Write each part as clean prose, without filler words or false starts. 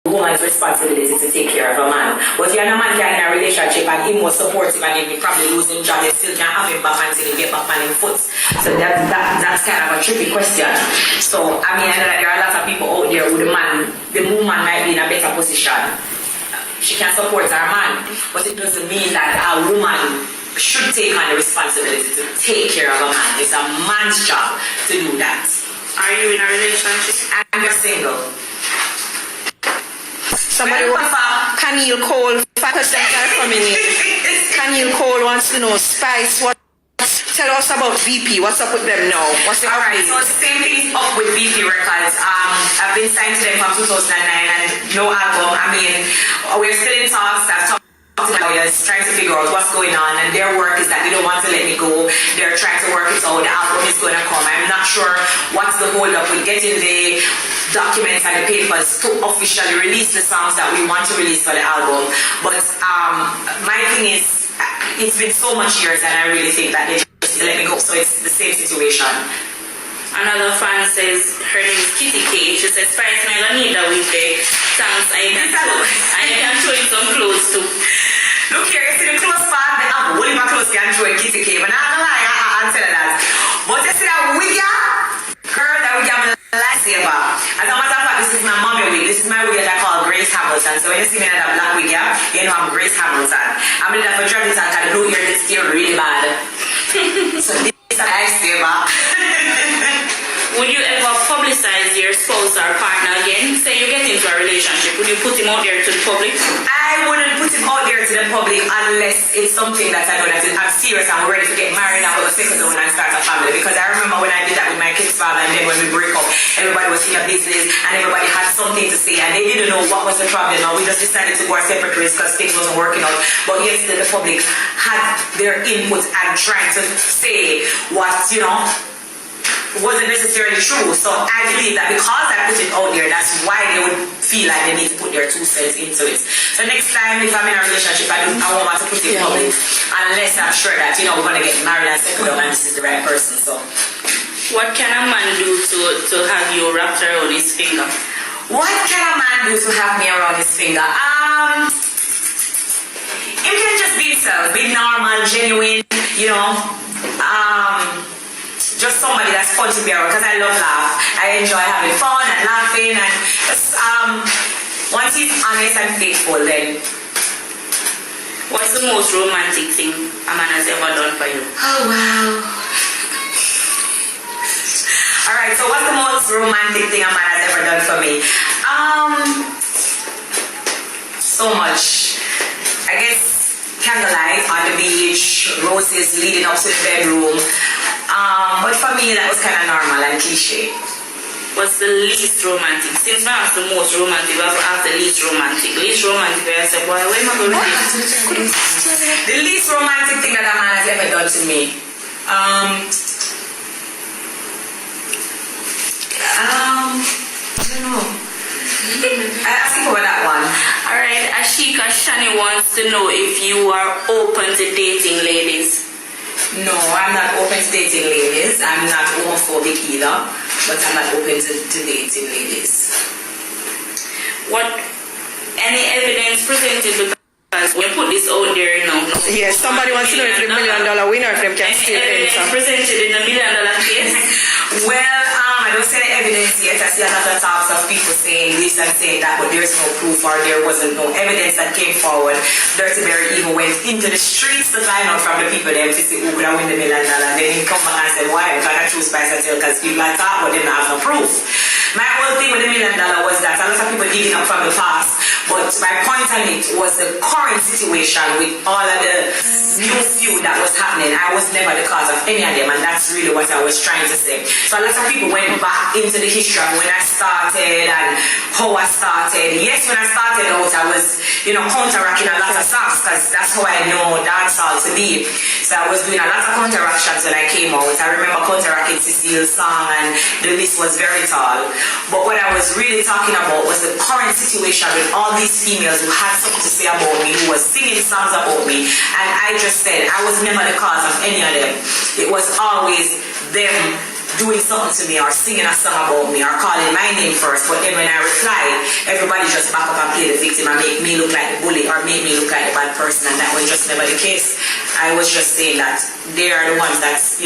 woman's responsibility to take care of a man. But you're a man in a relationship and he was supportive and he probably losing job, they still can't have him back until he get back on his foot. So that's kind of a tricky question. So I mean, I know that there are a lot of people out there who the woman might be in a better position. She can support her man, but it doesn't mean that a woman should take on the responsibility to take care of a man. It's a man's job to do that. Are you in a relationship? I'm single. Somebody Canil Cole, question from me. Canil Cole wants to know, Spice, tell us about VP. What's up with them now? What's the Alright, so the same thing is up with VP Records. I've been signed to them from 2009 and no album. I mean, we're still in talks. I've talked to my lawyers trying to figure out what's going on, and their work is that they don't want to let me go. They're trying to work it out. The album is going to come. I'm not sure what's the hold up with getting the documents and the papers to officially release the songs that we want to release for the album. But my thing is, it's been so much years and I really think that they just let me go. So it's the same situation. Another fan says her name is Kitty K. She says, Spice, I don't need that with the songs I can show you some clothes too. Look here, you see the clothes part, I'm holding my clothes can show you Kitty K. But I'm not gonna lie, I'll tell you that. But you see that wig, girl, that wig I'm a lightsaber. As a matter of fact, this is my mommy wig. This is my wig that I call Grace Hamilton. So when you see me in that black wig, you know I'm Grace Hamilton. I'm in that for Travis and the blue ear this year really bad. So this is a lightsaber. Would you ever publicize your spouse or partner again? Say you get into a relationship, would you put him out there to the public? I wouldn't put him out there to the public unless it's something that I know that I'm serious and we're ready to get married and we're going to settle down and start a family. Because I remember when I did that with my kid's father, and then when we break up, everybody was in a business and everybody had something to say and they didn't know what was the problem. Or we just decided to go our separate ways because things wasn't working out. But yes, the public had their input and trying to say what, you know, wasn't necessarily true. So I believe that because I put it out there, that's why they would feel like they need to put their 2 cents into it. So next time if I'm in a relationship, I won't want to put it public unless I'm sure that, you know, we're going to get married and settle down and this is the right person. So what can a man do to have you wrapped around his finger? What can a man do to have me around his finger? He can just be himself, be normal, genuine, you know. Just somebody that's fun to be around because I love laugh. I enjoy having fun and laughing and just once he's honest and faithful, then. What's the most romantic thing a man has ever done for you? Oh wow. Alright, so what's the most romantic thing a man has ever done for me? So much. I guess candlelight on the beach, roses leading up to the bedroom. But for me, that was kind of normal and cliche. What's the least romantic? Since I asked the most romantic, I have to ask the least romantic. Least romantic, I said, boy, where am I going to do? The least romantic thing that a man has ever done to me? I don't know. I'll think over that one. Alright, Ashika Shani wants to know if you are open to dating ladies. No, I'm not open to dating ladies. I'm not homophobic either, but I'm not open to dating ladies. Any evidence presented because we put this out there now? Yes, somebody wants to know if the $1 million winner if them can still enter. Evidence presented in the $1 million case? Well, I don't see the evidence yet. I see a lot of talks of people saying this and saying that, but there's no proof or there wasn't no evidence that came forward. Dirty Berry even went into the streets to find out from the people there to see who could have win the $1 million. Then he come back and said, why? Because I choose Spice Tell because people are talk but they don't have no proof. My whole thing with the $1 million was that a lot of people digging up from the past, but my point on it was the current situation with all of the new feud that was happening. I was never the cause of any of them, and that's really what I was trying to say. So a lot of people went back into the history of when I started and how I started. Yes, when I started out, I was, you know, counteracting a lot of songs because that's how I know dancehall to be. So I was doing a lot of counteractions when I came out. I remember counteracting Cecile's song, and the list was very tall. But what I was really talking about was the current situation with all these females who had something to say about me, who was singing songs about me, and I just said I was never the cause of any of them. It was always them doing something to me or singing a song about me or calling my name first, but then when I reply, everybody just back up and play the victim and make me look like the bully or make me look like the bad person, and that was just never the case. I was just saying that they are the ones that's,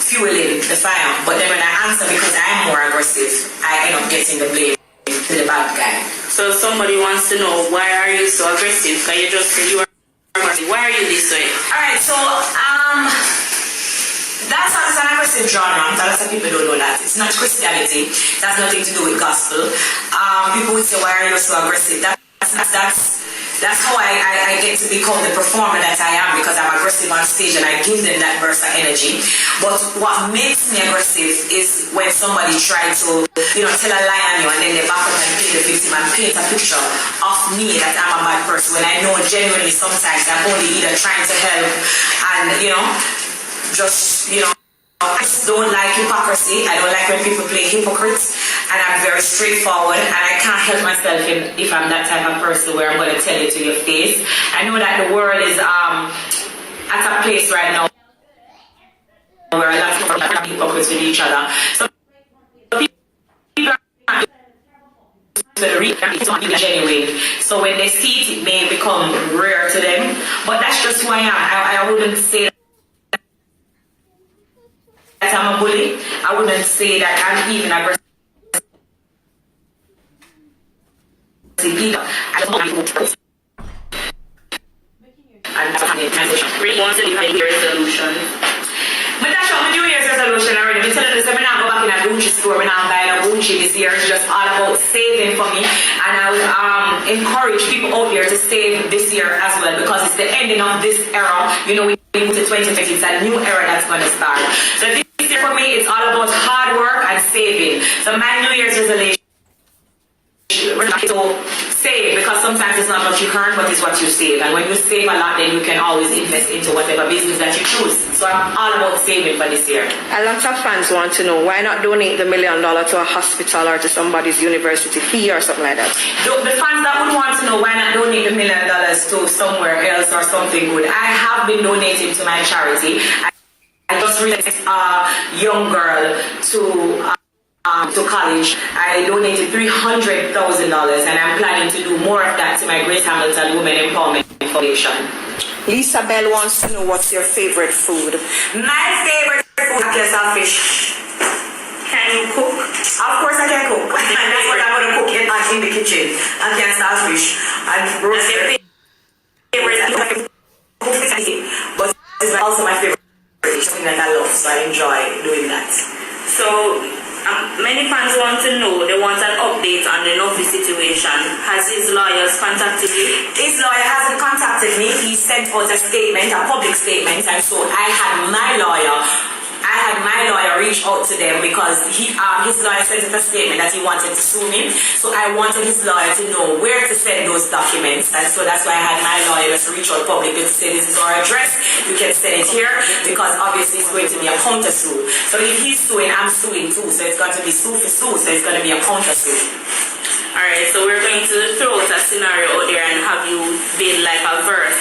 fueling the fire. But then when I answer because I am more aggressive, I end up getting the blame to the bad guy. So somebody wants to know, why are you so aggressive? Can you just say you are aggressive? Why are you this way? Alright, so that's an aggressive genre. A lot of people don't know that. It's not Christianity. That's nothing to do with gospel. People would say, why are you so aggressive? That's how I get to become the performer that I am, because I'm aggressive on stage and I give them that burst of energy. But what makes me aggressive is when somebody tries to, tell a lie on you and then they back up and play the victim and paint a picture of me that I'm a bad person, when I know genuinely sometimes I'm only either trying to help and, I just don't like hypocrisy. I don't like when people play hypocrites, and I'm very straightforward, and I can't help myself if I'm that type of person where I'm going to tell you to your face. I know that the world is at a place right now where a lot of people are hypocrites with each other. So people are genuine. So when they see it, it may become rare to them. But that's just who I am. I wouldn't say that I'm a bully. I wouldn't say that I'm even aggressive either. I just want to and that's the transition. We want to leave a resolution. But that's what my New Year's resolution already. I'm telling you, so I'm not go back in a Gucci store. I'm not buying a Gucci this year. It's just all about saving for me. And I would encourage people out there to save this year as well, because it's the ending of this era. We move to 2020. It's a new era that's going to start. So this year for me, it's all about hard work and saving. So my New Year's resolution is to save, because sometimes it's not what you earn, but it's what you save. And when you save a lot, then you can always invest into whatever business that you choose. So I'm all about saving for this year. A lot of fans want to know, why not donate the $1 million to a hospital or to somebody's university fee or something like that? The fans that would want to know, why not donate the $1 million to somewhere else or something good? I have been donating to my charity. I just released a young girl to college. I donated $300,000, and I'm planning to do more of that to my Grace Hamilton Women Empowerment Foundation. Lisa Bell wants to know, what's your favorite food? My favorite food is fish. Can you cook? Of course I can cook. And that's what I'm going to cook in the kitchen. I can starfish and roast. But it's also my favorite. It's something that I love, so I enjoy doing that. So many fans want to know, they want an update on the Nuffy situation. Has his lawyers contacted you? His lawyer hasn't contacted me. He sent out a statement, a public statement, and so I had my lawyer reach out to them, because his lawyer sent out a statement that he wanted to sue me. So I wanted his lawyer to know where to send those documents, and so that's why I had my lawyer to reach out publicly to say, this is our address, you can send it here, because obviously it's going to be a counter sue. So if he's suing, I'm suing too, so it's going to be sue for sue, so it's going to be a counter sue. Alright, so we're going to throw out a scenario out there and have you bid like a verse.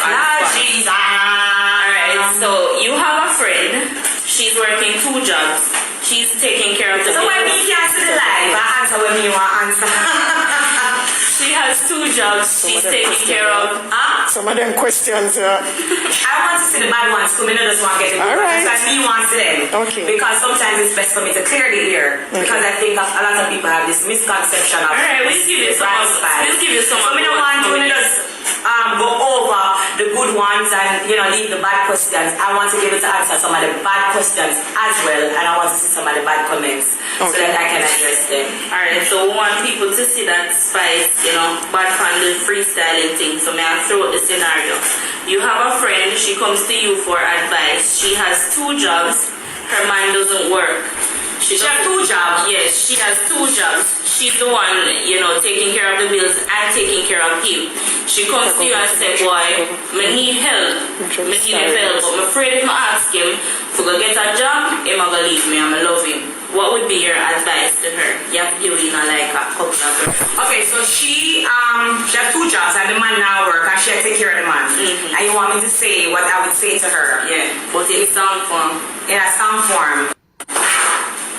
Jesus! Alright, so you have a friend, she's working 2 jobs, she's taking care of the So when me can't see the live, I answer when you want to answer. She has 2 jobs, she's taking care of. Some of them questions. I want to see the bad ones, so I just want to get it. All right. So I see you want to see them. Okay. Because sometimes it's best for me to clear the air. Okay. Because I think a lot of people have this misconception of. Alright, we'll give you some. We'll give you some. So I don't want to just go over the good ones and leave the bad questions. I want to be able to answer some of the bad questions as well, and I want to see some of the bad comments so that I can address them. Alright, so we want people to see that Spice, bad from the freestyling thing. So may I throw out the scenario. You have a friend, she comes to you for advice. She has 2 jobs, her man doesn't work. She has 2 jobs? Yes, she has 2 jobs. She's the one, taking care of the bills and taking care of him. She comes to you and says, boy, I need help. But I'm afraid if I ask him to go get a job, he's going to leave me and I love him. What would be your advice to her? You have to give her like a couple of her. Okay, so she has 2 jobs and the man now work and she has to take care of the man. Mm-hmm. And you want me to say what I would say to her? Yeah, but in some form. In a some form.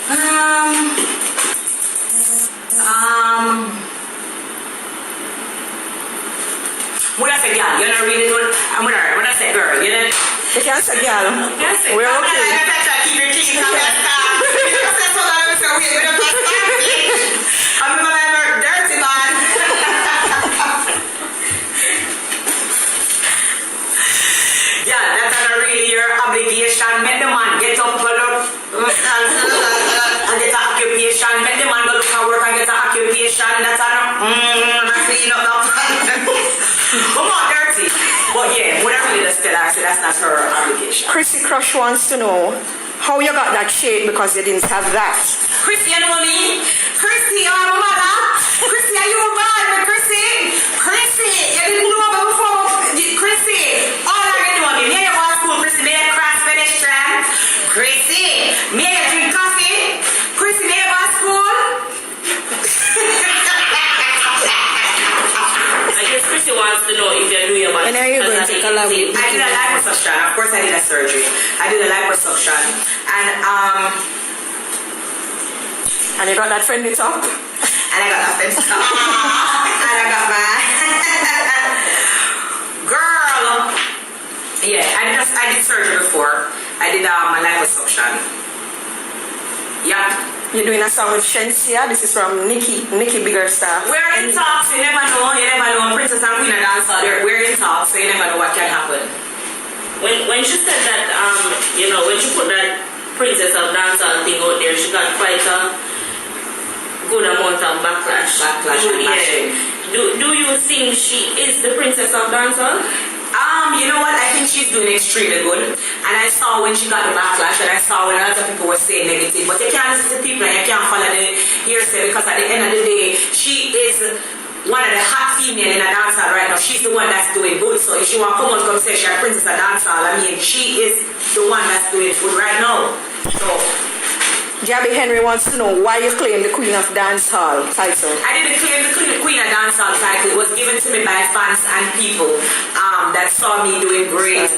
When I say girl, you're not really good. When I say girl, you know. You can't say girl. Yes, We're okay. Keep your king on that star. That's what I was saying. We're going to I'm going to dirty man. Yeah, that's not really your obligation. Make the man get up, go look, and get an occupation. Make the man go look for work and get an occupation. That's not, clean up that. Come on, dirty. But yeah, whatever you just tell her, I say that's not her obligation. Chrissy Crush wants to know how you got that shape because you didn't have that. Chrissy, you know me? Chrissy, you're my mother. Chrissy, are you mad? Chrissy? Chrissy, you didn't know about before. Chrissy, all I can do, me you go to school, Chrissy, me you cross pedestrian. Chrissy, me you drink coffee. Chrissy, me you go to school. I guess Chrissy wants to know if you're doing about. And are you going to collaborate? I did a liposuction. Of course, I did a surgery. I did a liposuction, And you got that friendly talk? and I got that fence top. And I got my girl. Yeah, I did surgery before. I did my liposuction. Yeah. You're doing a song with Shensia. This is from Nikki Bigger Star. We're in talks, you never know. Princess and Queen and dancer, we're in talks, so you never know what can happen. When she said that, when she put that Princess of Dancehall thing out there, she got quite a good amount of backlash. Bashing. Do you think she is the Princess of Dancehall? You know what? I think she's doing extremely good. And I saw when she got the backlash, and I saw when a lot of people were saying negative. But you can't listen to people and you can't follow the hearsay because at the end of the day, she is one of the hot female in a dancehall right now. She's the one that's doing good. So if she want to come out and say she's a princess of dancehall, I mean, she is the one that's doing good right now. So Gabby Henry wants to know why you claim the Queen of Dancehall title. I didn't claim the Queen of Dancehall title. It was given to me by fans and people that saw me doing great and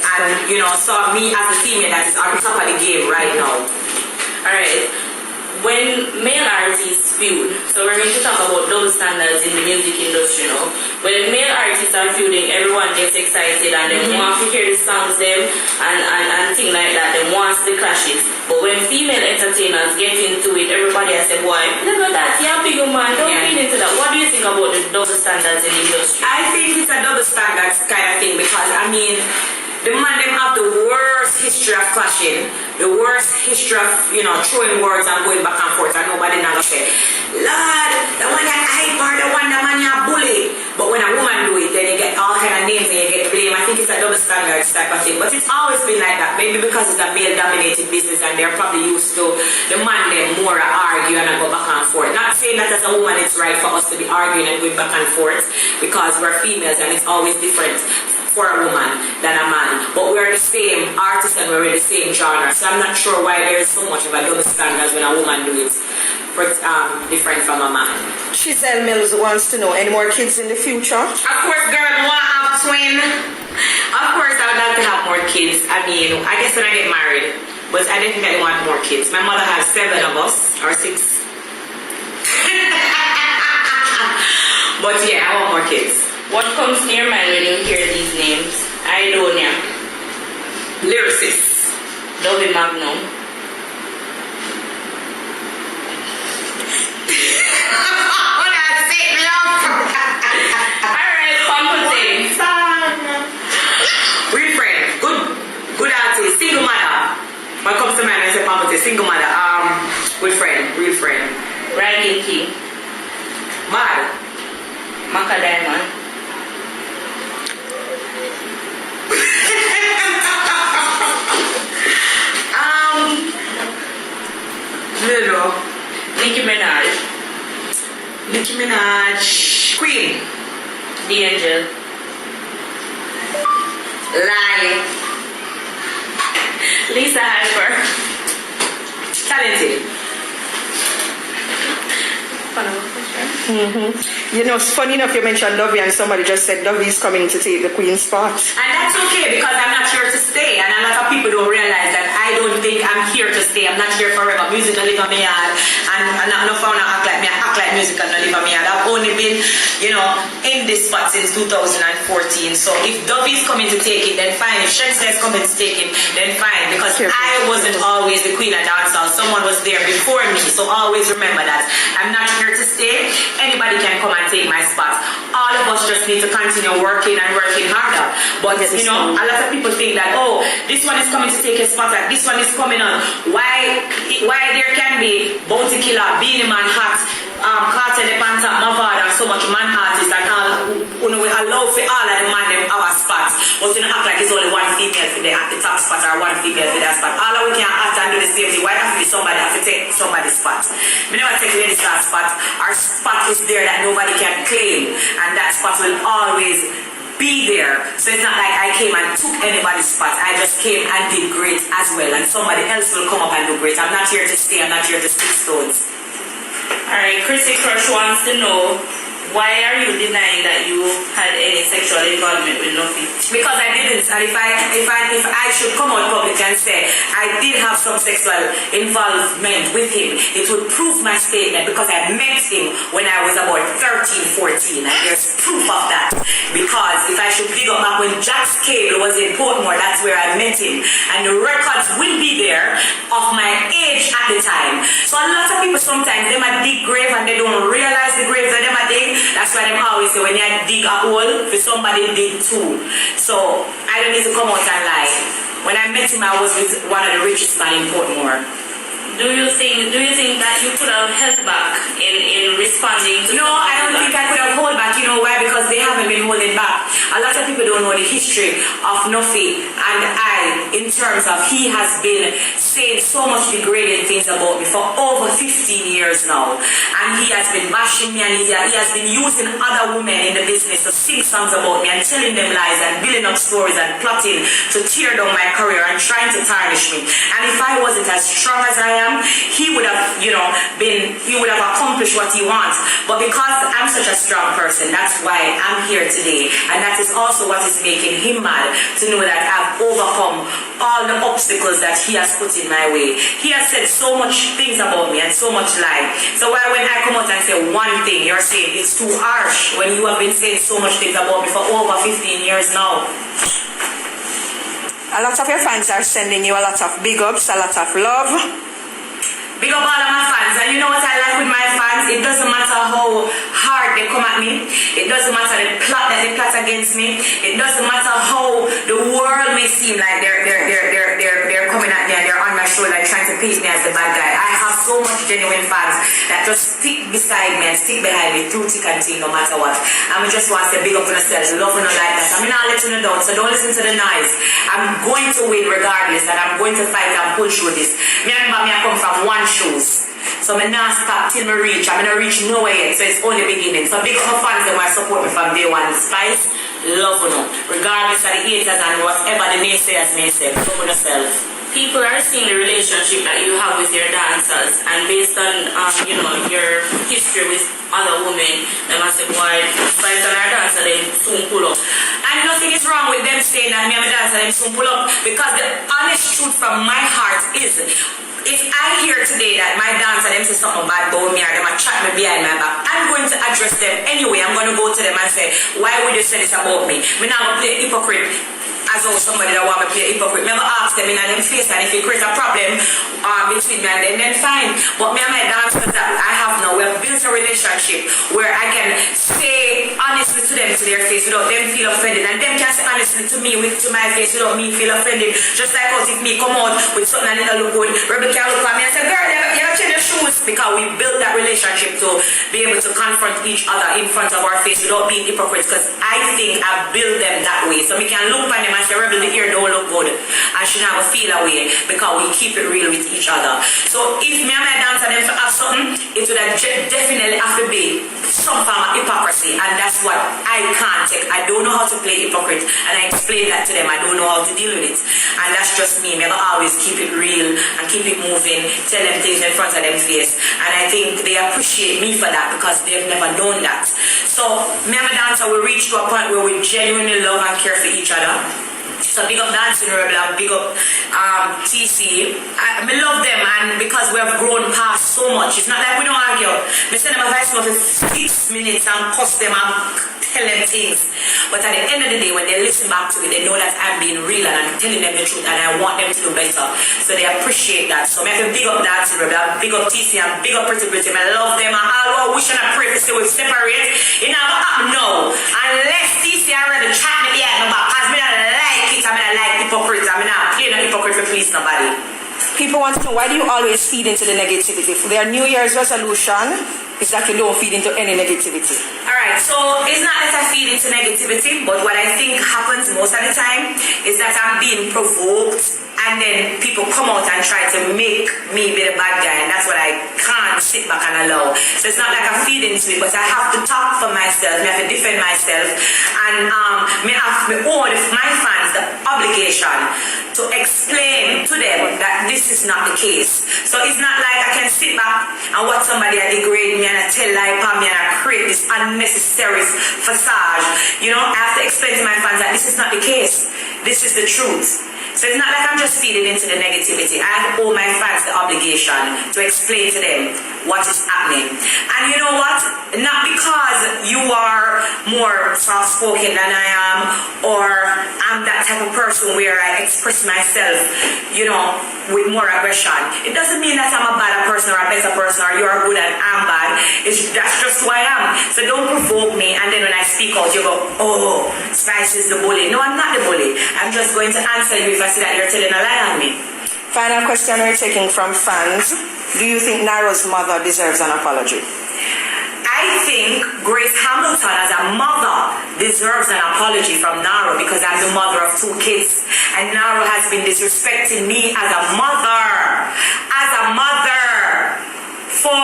saw me as a female that is on top of the game right now. Alright. When male artists feud, so we're going to talk about double standards in the music industry now. When male artists are feuding, everyone gets excited and they want to hear the songs them and things like that. They want the clashes. But when female entertainers get into it, everybody has said, boy, look at that, you're a big man, don't get into that. What do you think about the double standards in the industry? I think it's a double standards kind of thing because the man them have the worst history of clashing, the worst history of throwing words and going back and forth, and nobody never say, Lord, the one that hype or the one that man you bully. But when a woman do it, then you get all kind of names and you get blame. I think it's a double standards type of thing. But it's always been like that. Maybe because it's a male dominated business and they're probably used to the man them more argue and go back and forth. Not saying that as a woman it's right for us to be arguing and going back and forth because we're females and it's always different for a woman than a man, but we're the same artist and we're in the same genre, so I'm not sure why there's so much of a double standards when a woman do it different from a man. Giselle Mills wants to know any more kids in the future? Of course, girl, want to have twin. Of course, I would like to have more kids. I mean, I guess when I get married, but I definitely want more kids. My mother has 7 of us or 6. But yeah, I want more kids. What comes to your mind when you hear these names? Idonia, Lyricist, Dovey Magnum. Alright, Pampute. Real friend, good artist, single mother. What comes to mind when I say Pampute, single mother, real friend. Ranking King. Mad. Maka Diamond. Little. Nicki Minaj. Queen. D'Angel. Lie. Lisa Hyper. Talented. You know, it's funny enough you mentioned Dovey and somebody just said Dovey's coming to take the Queen's spot. And that's okay because I'm not here to stay. And a lot of people don't realize that I don't think I'm here to stay. I'm not here forever. Music don't live on me yard. And I'm not found to act like me. I act like music don't live on me yard. I've only been, you know, in this spot since 2014. So if Dovey's coming to take it, then fine. If Shenseea is coming to take it, then fine. Because I wasn't always the queen of dancehall. Someone was there before me. So always remember that. I'm not here to stay. Anybody can come and take my spot. All of us just need to continue working and working harder. But you know, a lot of people think that, oh, this one is coming to take a spot, like this one is coming on. Why there can be Bounty Killer, Beenie Man, Hot, Carter the Panther, Mavard, and so much man artists and all who know we allow for all of the man them our spots. But you don't act like it's only one female for the at the top spot or one female for that spot. All of we can act and do the same thing. Why have to be somebody have to take somebody's spot? We never take ladies' spot. Our spot is there that nobody can claim, and that spot will always be there. So it's not like I came and took anybody's spot. I just came and did great as well, and somebody else will come up and do great. I'm not here to stay. I'm not here to stick stones. Alright, Chrissy Crush wants to know, why are you denying that you had any sexual involvement with Nuffy? Because I didn't, and if I should come out public and say I did have some sexual involvement with him, it would prove my statement because I met him when I was about 13, 14, and there's proof of that. Because if I should dig up back when Jack Scale was in Portmore, that's where I met him, and the records will be there of my age at the time. So a lot of people sometimes they might dig grave and they don't realize the grave that they might dig. That's why them always say when you dig a hole, for somebody dig too. So I don't need to come out and lie. When I met him, I was with one of the richest men in Portmore. Do you think that you could have held back in responding to? No, I don't think I could have held back. You know why? Because they haven't been holding back. A lot of people don't know the history of Nuffy and I in terms of he has been saying so much degrading things about me for over 15 years now. And he has been bashing me and he has been using other women in the business to sing songs about me and telling them lies and building up stories and plotting to tear down my career and trying to tarnish me. And if I wasn't as strong as I am, he would have, he would have accomplished what he wants. But because I'm such a strong person, that's why I'm here today. And that is also what is making him mad, to know that I've overcome all the obstacles that he has put in my way. He has said so much things about me and so much lie. So why when I come out and say one thing, you're saying it's too harsh when you have been saying so much things about me for over 15 years now? A lot of your fans are sending you a lot of big ups, a lot of love. Big up all of my fans, and you know what I like with my fans? It doesn't matter how hard they come at me. It doesn't matter the plot that they plot against me. It doesn't matter how the world may seem like they're coming at me and they're on my shoulder and trying to paint me as the bad guy. I have so much genuine fans that just stick beside me and stick behind me through thick and thin, no matter what. And we just want to say big up on yourselves, love you like that. I'm not letting you down, so don't listen to the noise. I'm going to win regardless, and I'm going to fight and push through this. Me and I come from one shoes. So I'm not stop till I reach. I'm gonna reach nowhere yet, so it's only beginning. So big up my fans that want support me from day one. Spice, love you, regardless of the haters and whatever the naysayers may say. Love yourself. People are seeing the relationship that you have with your dancers, and based on your history with other women, they must say, boy, Spice and our dancer, they soon pull up. And nothing is wrong with them saying that me and my dancer, they soon pull up, because the honest truth from my heart is, if I hear today that my dancer, them say something bad about me or them a chat me behind my back, I'm going to address them anyway. I'm going to go to them and say, why would you say this about me? I'm not going to play hypocrite as though somebody that want to play hypocrite. Never ask them in them face, and if it creates a problem between me and them, then fine. But me and my dancers that I have now, we have built a relationship where I can say honestly to them to their face without them feel offended, and them can say honestly to me to my face without me feel offended. Just like how if me come out with something that look good, Rebel can look at me and say, girl, you have change your shoes, because we built that relationship to be able to confront each other in front of our face without being hypocrites, because I think I built them that way. So we can look at them and say, Rebel, the ear don't look good, and she never feel away, because we keep it real with each other. So if me and my dancer them to have something, it would have definitely have to be some form of hypocrisy, and that's what I can't take. I don't know how to play hypocrite, and I explain that to them. I don't know how to deal with it, and that's just me. Never always keep it real and keep it moving, tell them things in front of them face, and I think they appreciate me for that because they've never known that. So me and my dancer, we reach to a point where we genuinely love and care for each other. So big up Dancing Rebel and big up TC. I love them, and because we have grown past so much, it's not like we don't argue. We send them a voice note for 6 minutes and cuss them and tell them things. But at the end of the day, when they listen back to it, they know that I'm being real and I'm telling them the truth, and I want them to do better. So they appreciate that. So I have to big up Dancing Rebel, big up TC, and big up Pretty Pretty. I love them. I always wish and I pray to see we separate. It never happen now. Unless TC already chat me behind my back, because me not like it. I mean, I like hypocrites. I mean, I'm playing a hypocrite for please nobody. People want to know, why do you always feed into the negativity? Their New Year's resolution is that you don't feed into any negativity. Alright, so it's not that I feed into negativity, but what I think happens most of the time is that I'm being provoked, and then people come out and try to make me be the bad guy, and that's what I can't sit back and allow. So it's not like I feed into it, but I have to talk for myself, I have to defend myself, and me owe my fans the obligation to explain to them that this is not the case. So it's not like I can sit back and watch somebody degrade me and I tell lie upon me and I create this unnecessary facade. You know, I have to explain to my fans that this is not the case. This is the truth. So it's not like I'm just feeding into the negativity. I owe my fans the obligation to explain to them what is happening. And you know what? Not because you are more soft-spoken than I am, or I'm that type of person where I express myself, you know, with more aggression. It doesn't mean that I'm a bad person or a better person or you're good and I'm bad. That's just who I am. So don't provoke me, and then when I speak out, you go, oh, Spice is the bully. No, I'm not the bully. I'm just going to answer you if I see that you're telling a lie on me. Final question we're taking from fans. Do you think Naro's mother deserves an apology? I think Grace Hamilton as a mother deserves an apology from Naro, because I'm the mother of 2 kids, and Naro has been disrespecting me as a mother. For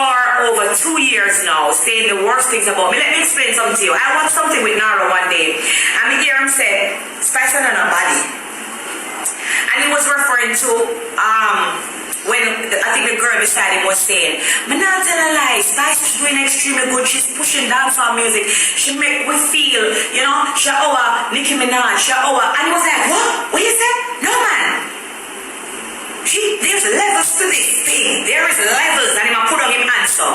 over 2 years now, saying the worst things about me. Let me explain something to you. I watched something with Naro one day, and I hear him say, Spice on a body. And he was referring to when I think the girl beside him was saying, "Man, not tell a lie. Spice is doing extremely good. She's pushing dancehall music. She make we feel, you know, she our Nicki Minaj, she our." And he was like, "What? What you say? No, man. There's levels to this thing. There is levels," and I put on him answer.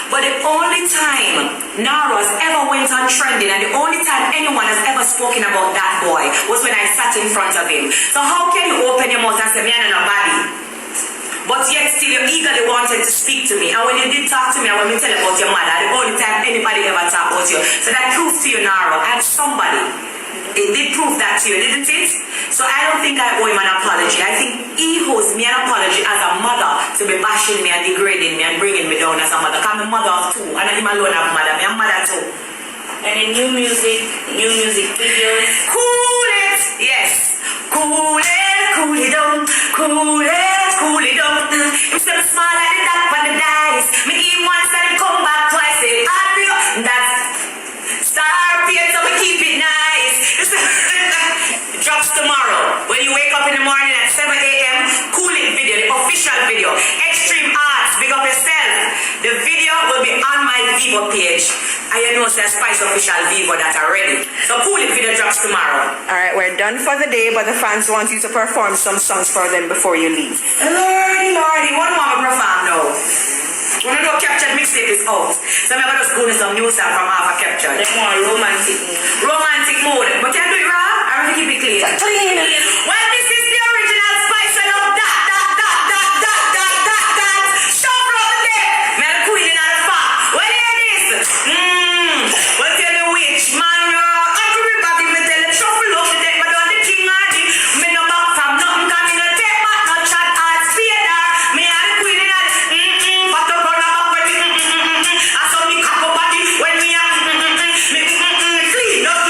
But the only time Naro has ever went on trending, and the only time anyone has ever spoken about that boy, was when I sat in front of him. So how can you open your mouth and say, "Me and nobody"? But yet still you eagerly wanted to speak to me. And when you did talk to me, and when we tell about your mother, the only time anybody ever talk about you. So that proves to you, Naro, and somebody, it did prove that to you, didn't it? So I don't think I owe him an apology. I think he owes me an apology as a mother to be bashing me and degrading me and bringing me down as a mother. Because I'm a mother of 2, and I'm alone have mother. I'm a mother too. And in new music videos. Cool it, yes. Cool it down, cool it down. Him say me small like the top on the dice. Me give him once and him come back twice. Say, "Hard for you." That's star paid, so we keep it nice. It drops tomorrow. When you wake up in the morning at 7 a.m., Cool It video, the official video. Extreme Arts, big up yourself. The video will be on my Vivo page. And you know, say Spice official Vivo that already. So Cool It video drops tomorrow. Alright, we're done for the day, but the fans want you to perform some songs for them before you leave. Lordy, what do I perform now? When I know Captured mixtape is out, so I'm going to just go to some new song from Alpha Captured. They want romantic Mode. But can I do it raw? I want to keep it clean. Clean. Well, this is the original Spice and up that. Shuffle up the day. Man, the queen in the fat. Well, hear this. Well, tell you which man everybody me tell you shuffle up the day. But on the king of the, me no back from nothing. Cause me no take back no chat or speeder. Me and the queen in the, but up on the back when me, I saw me cock up body when me clean up.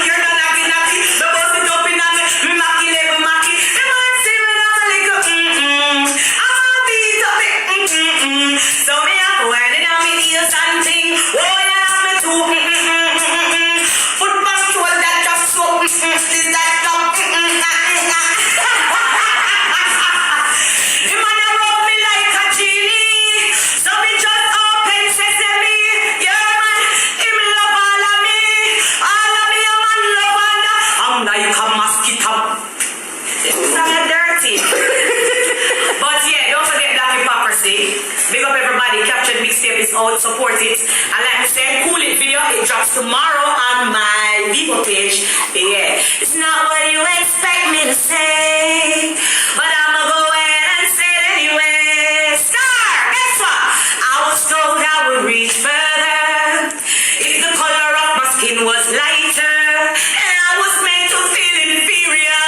out, support it. And like I said, Cool It video, it drops tomorrow on my Vivo page. Yeah, it's not what you expect me to say, but I'ma go ahead and say it anyway. Star, guess what? I was told I would reach further if the color of my skin was lighter, and I was made to feel inferior.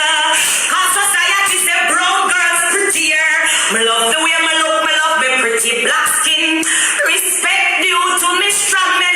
Cause society said brown girls prettier. Me love the way me look, me love me pretty black skin. Respect due to me strong, me